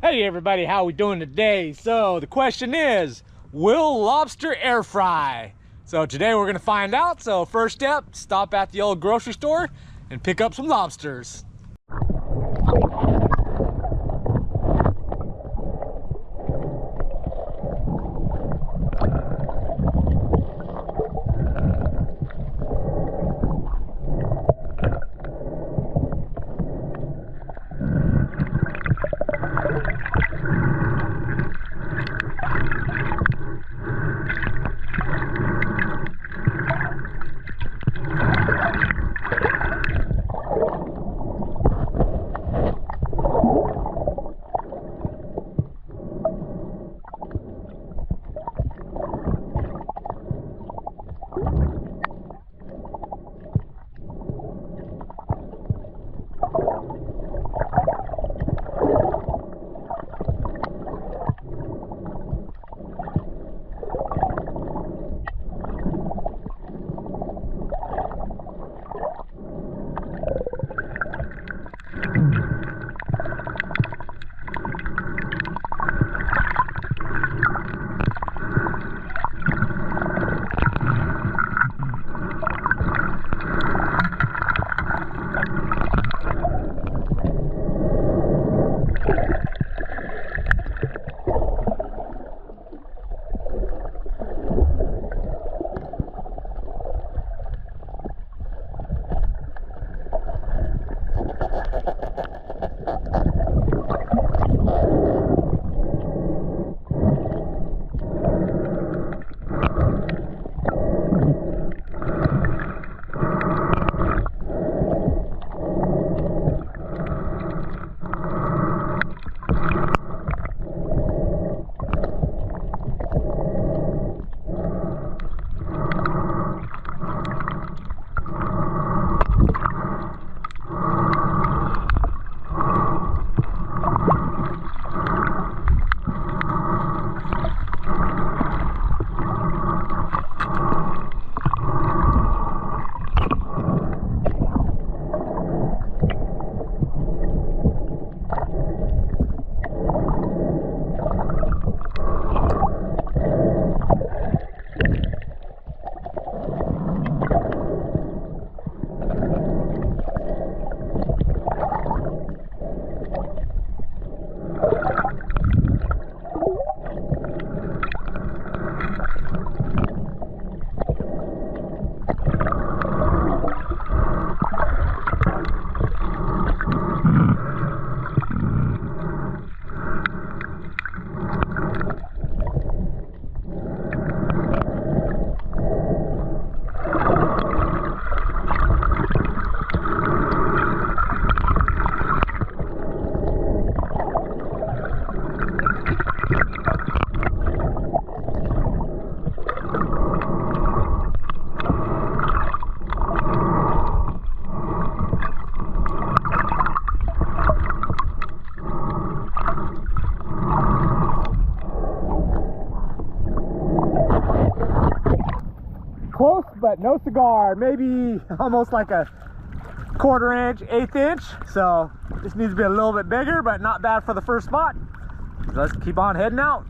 Hey everybody, how we doing today? So the question is, will lobster air fry? So today we're gonna find out. So first step, stop at the old grocery store and pick up some lobsters. Close, but no cigar. Maybe almost like a 1/4 inch, 1/8 inch. So this needs to be a little bit bigger, but not bad for the first spot. So let's keep on heading out.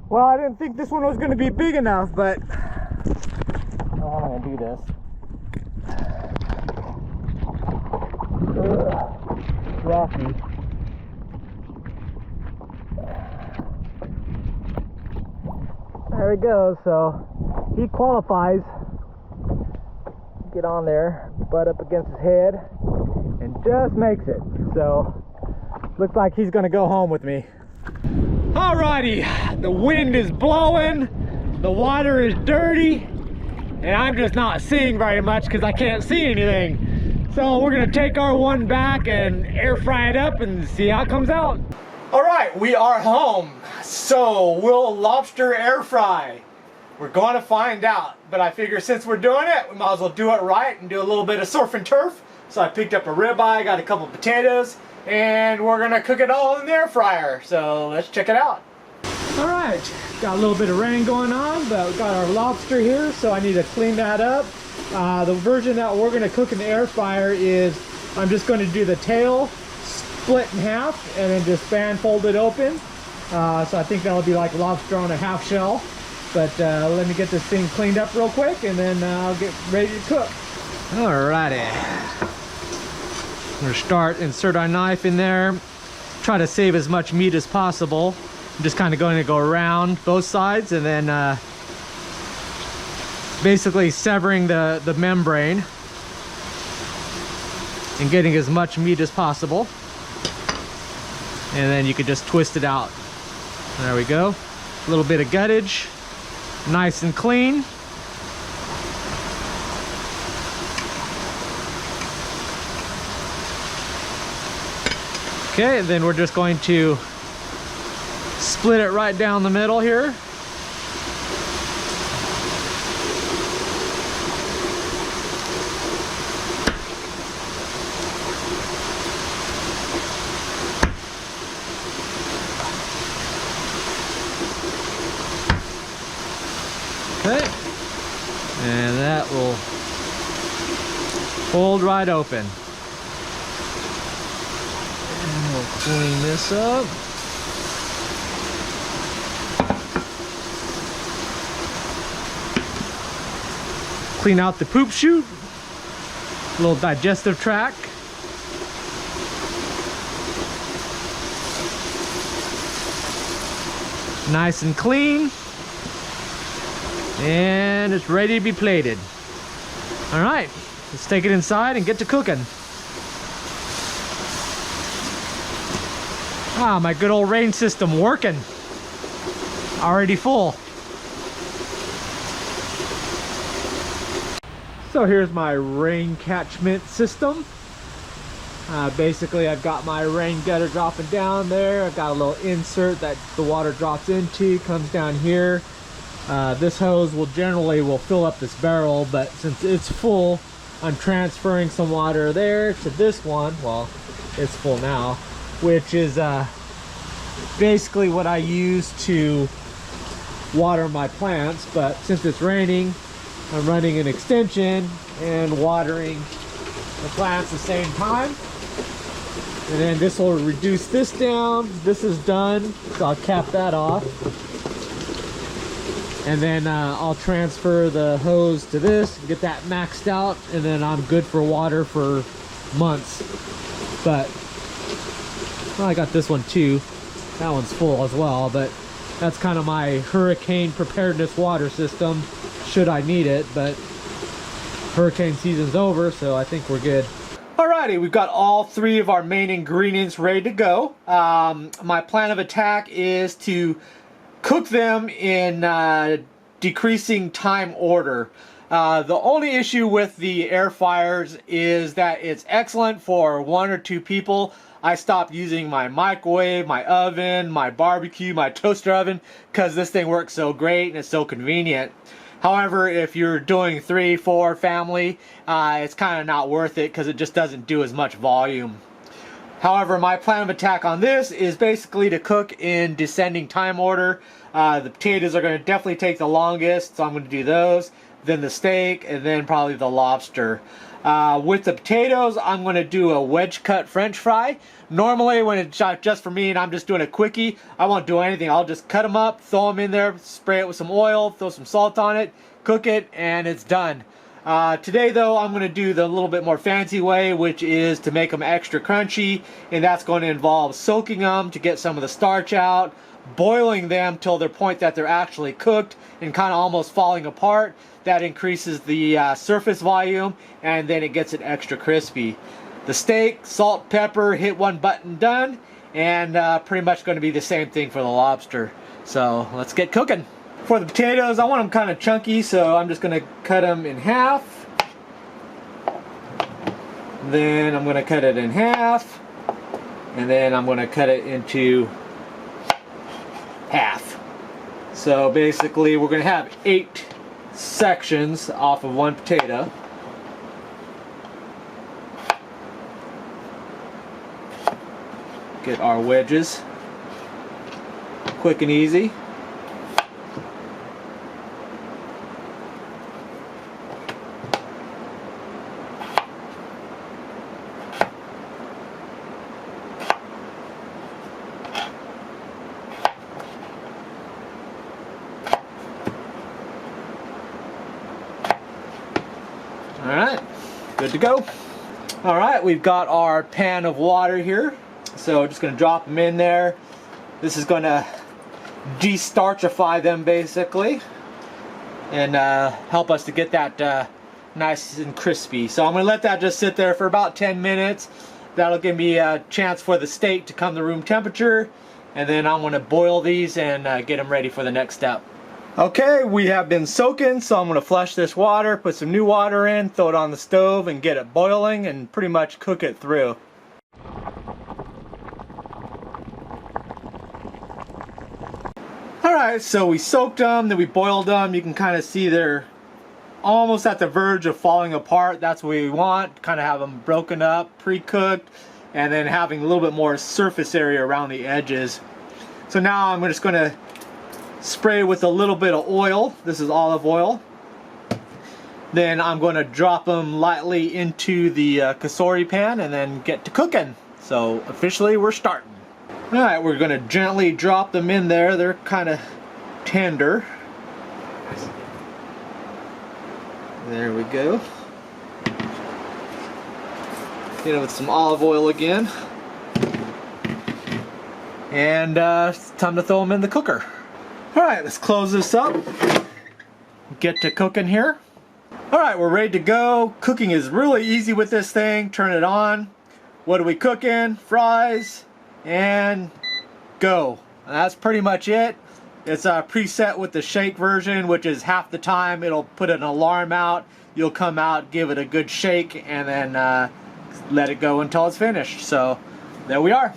Well, I didn't think this one was going to be big enough, but I'm going to do this. Rocky. There we go. So he qualifies. Get on there, butt up against his head, and just makes it. So looks like he's gonna go home with me. Alrighty, the wind is blowing, the water is dirty, and I'm just not seeing very much because I can't see anything. So we're gonna take our one back and air fry it up and see how it comes out. Alright, we are home. So will lobster air fry? We're going to find out, but I figure since we're doing it, we might as well do it right and do a little bit of surf and turf. So I picked up a ribeye, got a couple potatoes, and we're gonna cook it all in the air fryer. So let's check it out. All right, got a little bit of rain going on, but we got our lobster here, so I need to clean that up. The version that we're gonna cook in the air fryer is I'm just going to do the tail, split in half, and then just fan fold it open. So I think that'll be like lobster on a half shell. But let me get this thing cleaned up real quick, and then I'll get ready to cook. Alrighty. We're gonna insert our knife in there. Try to save as much meat as possible. I'm just kind of going to go around both sides, and then basically severing the membrane and getting as much meat as possible. And then you could just twist it out. There we go. A little bit of guttage. Nice and clean. Okay, and then we're just going to split it right down the middle here. Okay, and that will fold right open. And we'll clean this up. Clean out the poop chute, little digestive tract. Nice and clean. And it's ready to be plated. All right, let's take it inside and get to cooking. Ah, my good old rain system working. Already full. So here's my rain catchment system. Basically, I've got my rain gutter dropping down there. I've got a little insert that the water drops into, comes down here. This hose will fill up this barrel, but since it's full, I'm transferring some water there to this one. Well, it's full now, which is basically what I use to water my plants. But since it's raining, I'm running an extension and watering the plants at the same time. And then this will reduce this down. This is done, so I'll cap that off. And then I'll transfer the hose to this, get that maxed out, and then I'm good for water for months. But well, I got this one too. That one's full as well, but that's kind of my hurricane preparedness water system, should I need it. But hurricane season's over, so I think we're good. Alrighty, we've got all three of our main ingredients ready to go. My plan of attack is to cook them in decreasing time order. The only issue with the air fryers is that it's excellent for 1 or 2 people. I stopped using my microwave, my oven, my barbecue, my toaster oven, because this thing works so great and it's so convenient. However, if you're doing 3, 4 family, it's kind of not worth it because it just doesn't do as much volume. However, my plan of attack on this is basically to cook in descending time order. The potatoes are going to definitely take the longest, so I'm going to do those. Then the steak, and then probably the lobster. With the potatoes, I'm going to do a wedge cut French fry. Normally, when it's shot just for me and I'm just doing a quickie, I won't do anything. I'll just cut them up, throw them in there, spray it with some oil, throw some salt on it, cook it, and it's done. Today though, I'm going to do the little bit more fancy way, which is to make them extra crunchy, and that's going to involve soaking them to get some of the starch out, boiling them till the point that they're actually cooked and kind of almost falling apart. That increases the surface volume, and then it gets it extra crispy. The steak, salt, pepper, hit one button, done, and pretty much going to be the same thing for the lobster. So let's get cooking. For the potatoes, I want them kind of chunky, so I'm just going to cut them in half. Then I'm going to cut it in half, and then I'm going to cut it into half. So basically we're going to have 8 sections off of one potato. Get our wedges quick and easy. Alright, good to go. Alright, we've got our pan of water here. So just going to drop them in there. This is going to de-starchify them basically, and help us to get that nice and crispy. So I'm going to let that just sit there for about 10 minutes. That'll give me a chance for the steak to come to room temperature, and then I'm going to boil these and get them ready for the next step. Okay, we have been soaking, so I'm going to flush this water, put some new water in, throw it on the stove and get it boiling and pretty much cook it through. Alright, so we soaked them, then we boiled them. You can kind of see they're almost at the verge of falling apart. That's what we want, kind of have them broken up, pre-cooked, and then having a little bit more surface area around the edges. So now I'm just going to spray with a little bit of oil. This is olive oil. Then I'm going to drop them lightly into the kasori pan and then get to cooking. So officially we're starting. Alright, we're going to gently drop them in there. They're kind of tender. There we go. Hit it with some olive oil again. And it's time to throw them in the cooker. Alright, let's close this up. Get to cooking here. Alright, we're ready to go. Cooking is really easy with this thing. Turn it on. What are we cooking? Fries. And go. And that's pretty much it. It's preset with the shake version, which is half the time it'll put an alarm out. You'll come out, give it a good shake, and then let it go until it's finished. So there we are.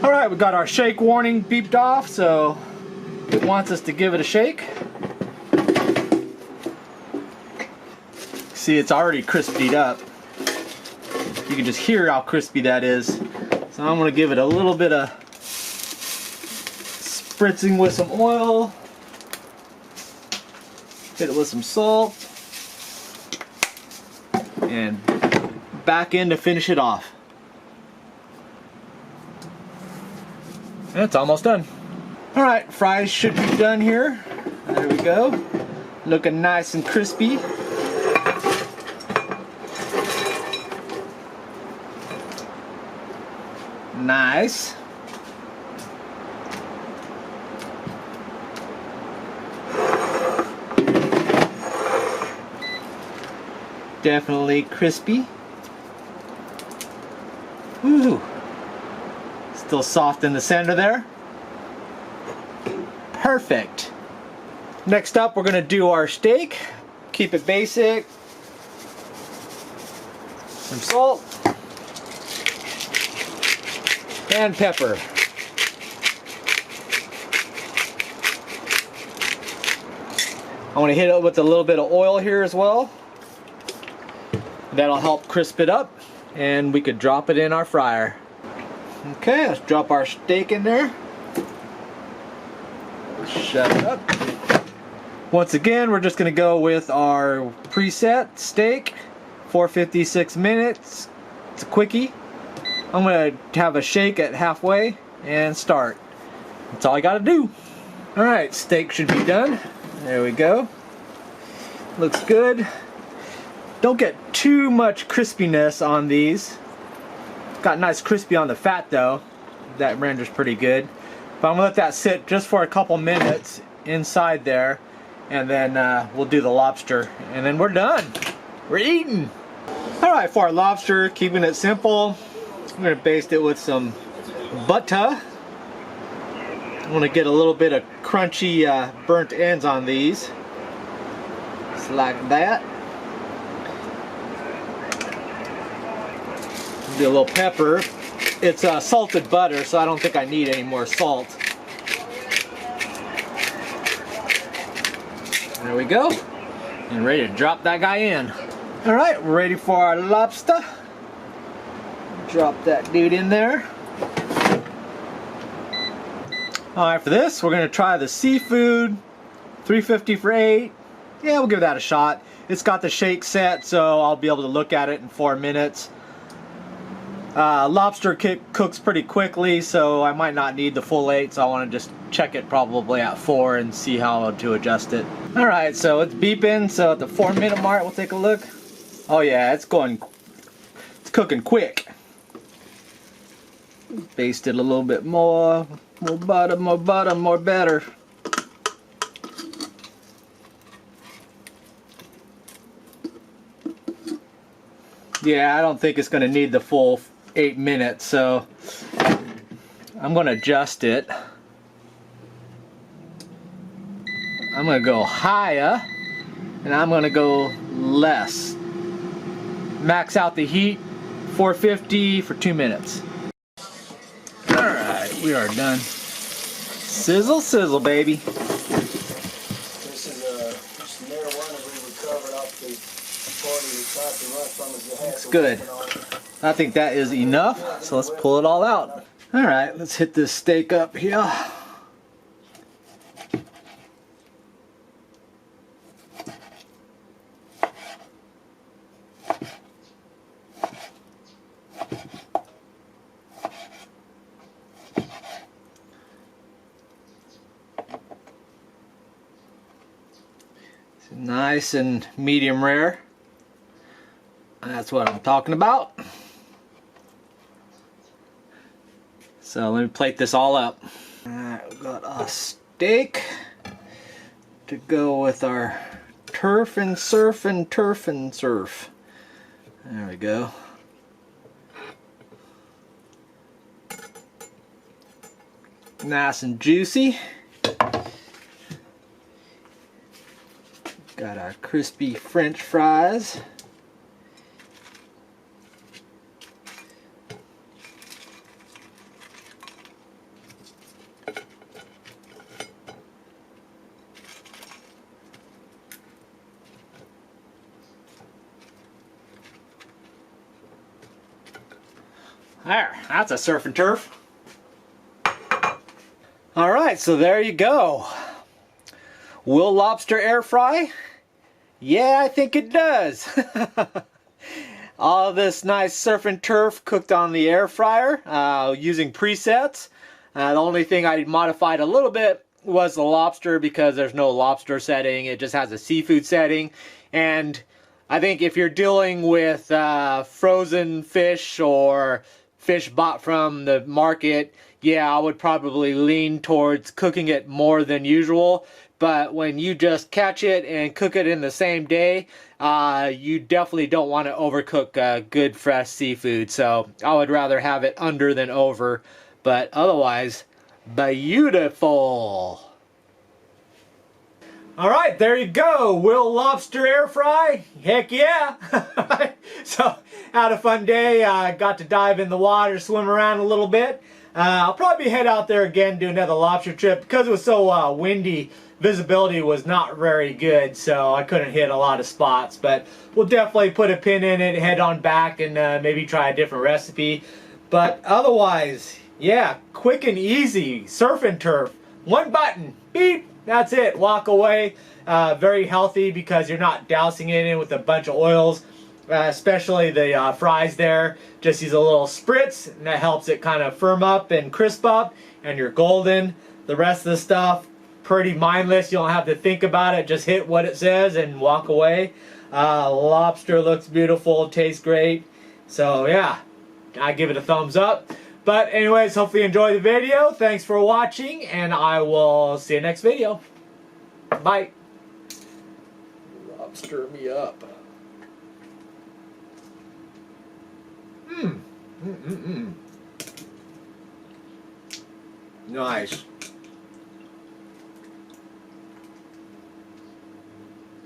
Alright, we got our shake warning beeped off, so it wants us to give it a shake. See, it's already crispied up. You can just hear how crispy that is. So I'm going to give it a little bit of spritzing with some oil. Hit it with some salt. And back in to finish it off. And it's almost done. Alright, fries should be done here. There we go. Looking nice and crispy. Nice. Definitely crispy. Ooh. Still soft in the center there. Perfect. Next up, we're going to do our steak. Keep it basic. Some salt. And pepper. I want to hit it with a little bit of oil here as well. That'll help crisp it up, and we could drop it in our fryer. Okay, let's drop our steak in there. Shut it up. Once again, we're just going to go with our preset steak. 456 minutes. It's a quickie. I'm going to have a shake at halfway and start. That's all I got to do. Alright, steak should be done. There we go. Looks good. Don't get too much crispiness on these. Got nice crispy on the fat though. That renders pretty good. But I'm gonna let that sit just for a couple minutes inside there, and then we'll do the lobster, and then we're done. We're eating. All right, for our lobster, keeping it simple, I'm gonna baste it with some butter. I want to get a little bit of crunchy burnt ends on these. Just like that. Do a little pepper. It's salted butter, so I don't think I need any more salt. There we go. And ready to drop that guy in. All right, we're ready for our lobster. Drop that dude in there. Alright, for this, we're going to try the seafood, 350 for 8. Yeah, we'll give that a shot. It's got the shake set, so I'll be able to look at it in 4 minutes. Lobster cooks pretty quickly, so I might not need the full 8, so I want to just check it probably at 4 and see how to adjust it. Alright, so it's beeping, so at the 4-minute mark, we'll take a look. Oh yeah, it's cooking quick. Baste it a little bit more. More butter, more better. Yeah, I don't think it's going to need the full 8 minutes, so I'm going to adjust it. I'm going to go higher, and I'm going to go less. Max out the heat, 450 for 2 minutes. Alright, we are done. Sizzle, sizzle, baby. This is just marijuana we recovered off the party we tried to run from as a Looks good. I think that is enough, so let's pull it all out. Alright, let's hit this steak up here. Nice and medium rare. That's what I'm talking about. So let me plate this all up. Alright, we've got a steak to go with our turf and surf and turf and surf. There we go. Nice and juicy. Got our crispy French fries. There, that's a surf and turf. Alright, so there you go. Will lobster air fry? Yeah, I think it does. All this nice surf and turf cooked on the air fryer using presets. The only thing I modified a little bit was the lobster because there's no lobster setting. It just has a seafood setting. And I think if you're dealing with frozen fish or fish bought from the market, yeah, I would probably lean towards cooking it more than usual. But when you just catch it and cook it in the same day, you definitely don't want to overcook good fresh seafood. So I would rather have it under than over. But otherwise, beautiful. Alright, there you go. Will lobster air fry? Heck yeah. So, had a fun day. Got to dive in the water, swim around a little bit. I'll probably head out there again, do another lobster trip. Because it was so windy, visibility was not very good, so I couldn't hit a lot of spots. But we'll definitely put a pin in it, head on back, and maybe try a different recipe. But otherwise, yeah, quick and easy. Surf and turf. One button. Beep. That's it. Walk away. Very healthy because you're not dousing it in with a bunch of oils. Especially the fries there. Just use a little spritz, and that helps it kind of firm up and crisp up, and you're golden. The rest of the stuff, pretty mindless. You don't have to think about it. Just hit what it says and walk away. Lobster looks beautiful, tastes great. So yeah, I give it a thumbs up. But anyways, hopefully you enjoy the video. Thanks for watching, and I will see you next video. Bye. Lobster me up. Nice.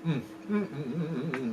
Mm.